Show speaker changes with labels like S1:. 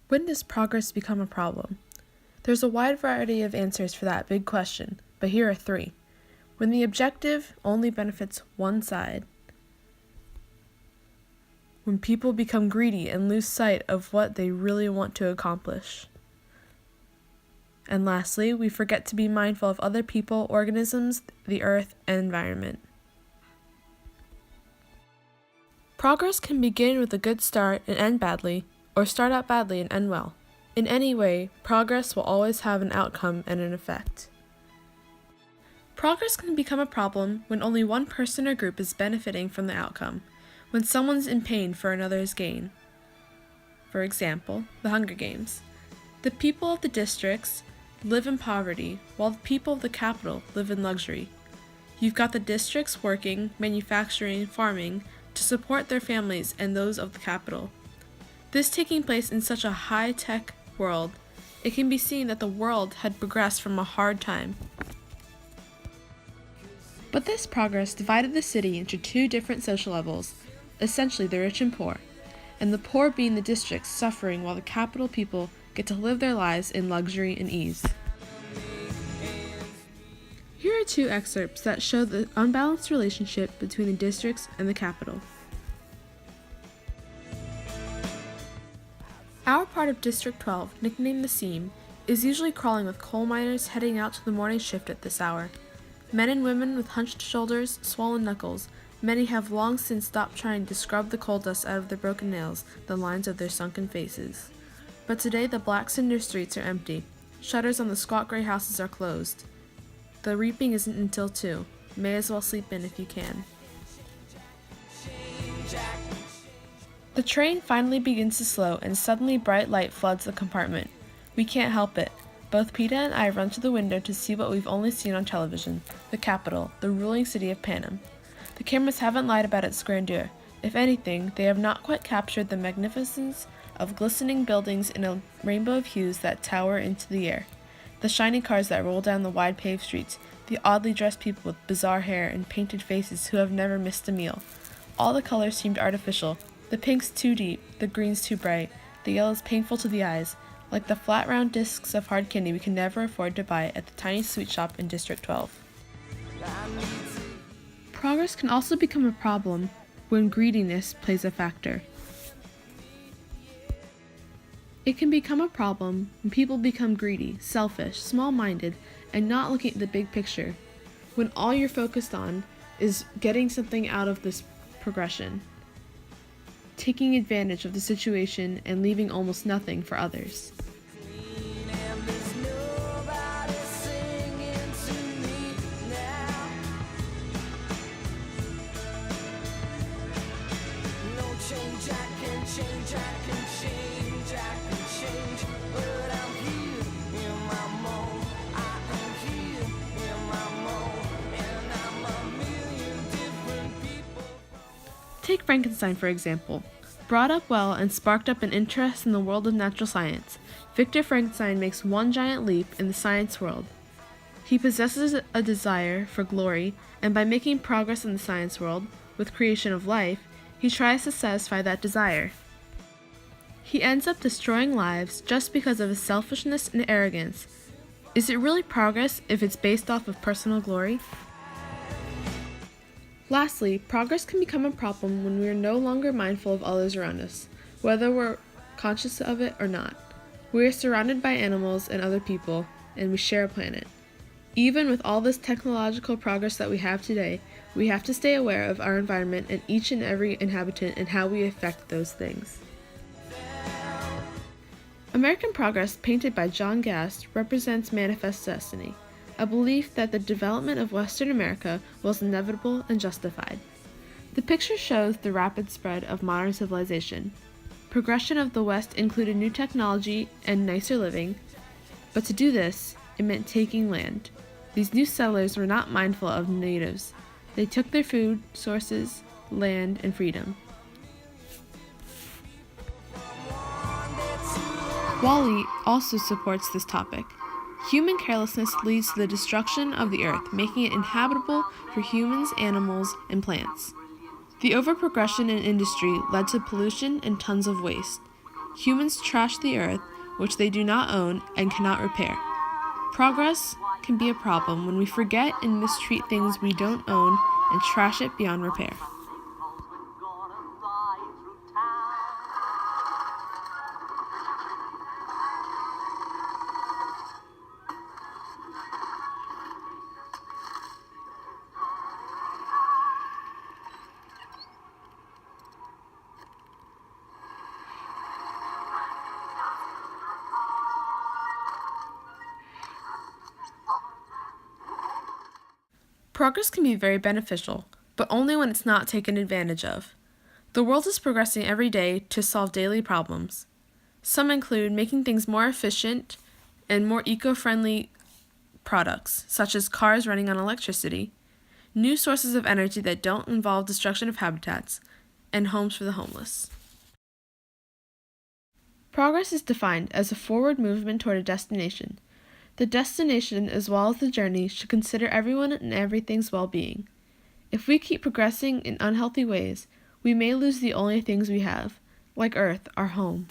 S1: When does progress become a problem? There's a wide variety of answers for that big question, but here are three. When the objective only benefits one side. When people become greedy and lose sight of what they really want to accomplish. And lastly, we forget to be mindful of other people, organisms, the earth, and environment. Progress can begin with a good start and end badly, or start out badly and end well. In any way, progress will always have an outcome and an effect. Progress can become a problem when only one person or group is benefiting from the outcome, when someone's in pain for another's gain. For example, the Hunger Games. The people of the districts live in poverty, while the people of the capital live in luxury. You've got the districts working, manufacturing, farming, to support their families and those of the capital. This taking place in such a high-tech world, it can be seen that the world had progressed from a hard time. But this progress divided the city into two different social levels, essentially the rich and poor, and the poor being the districts suffering while the capital people get to live their lives in luxury and ease. Here are two excerpts that show the unbalanced relationship between the districts and the capital. Our part of District 12, nicknamed the Seam, is usually crawling with coal miners heading out to the morning shift at this hour. Men and women with hunched shoulders, swollen knuckles, many have long since stopped trying to scrub the coal dust out of their broken nails, the lines of their sunken faces. But today the black cinder streets are empty. Shutters on the squat gray houses are closed. The reaping isn't until 2. May as well sleep in if you can. The train finally begins to slow and suddenly bright light floods the compartment. We can't help it. Both Peta and I run to the window to see what we've only seen on television, the capital, the ruling city of Panem. The cameras haven't lied about its grandeur. If anything, they have not quite captured the magnificence of glistening buildings in a rainbow of hues that tower into the air. The shiny cars that roll down the wide paved streets, the oddly dressed people with bizarre hair and painted faces who have never missed a meal. All the colors seemed artificial, the pinks too deep, the greens too bright, the yellows painful to the eyes, like the flat round discs of hard candy we can never afford to buy at the tiny sweet shop in District 12. Progress can also become a problem when greediness plays a factor. It can become a problem when people become greedy, selfish, small-minded, and not looking at the big picture, when all you're focused on is getting something out of this progression, taking advantage of the situation and leaving almost nothing for others. Take Frankenstein, for example. Brought up well and sparked up an interest in the world of natural science, Victor Frankenstein makes one giant leap in the science world. He possesses a desire for glory, and by making progress in the science world, with creation of life, he tries to satisfy that desire. He ends up destroying lives just because of his selfishness and arrogance. Is it really progress if it's based off of personal glory? Lastly, progress can become a problem when we are no longer mindful of others around us, whether we're conscious of it or not. We are surrounded by animals and other people, and we share a planet. Even with all this technological progress that we have today, we have to stay aware of our environment and each and every inhabitant and how we affect those things. American Progress, painted by John Gast, represents manifest destiny, a belief that the development of Western America was inevitable and justified. The picture shows the rapid spread of modern civilization. Progression of the West included new technology and nicer living, but to do this, it meant taking land. These new settlers were not mindful of natives. They took their food, sources, land, and freedom. Wall-E also supports this topic. Human carelessness leads to the destruction of the earth, making it inhabitable for humans, animals, and plants. The overprogression in industry led to pollution and tons of waste. Humans trash the earth, which they do not own and cannot repair. Progress can be a problem when we forget and mistreat things we don't own and trash it beyond repair. Progress can be very beneficial, but only when it's not taken advantage of. The world is progressing every day to solve daily problems. Some include making things more efficient and more eco-friendly products, such as cars running on electricity, new sources of energy that don't involve destruction of habitats, and homes for the homeless. Progress is defined as a forward movement toward a destination. The destination, as well as the journey, should consider everyone and everything's well-being. If we keep progressing in unhealthy ways, we may lose the only things we have, like Earth, our home.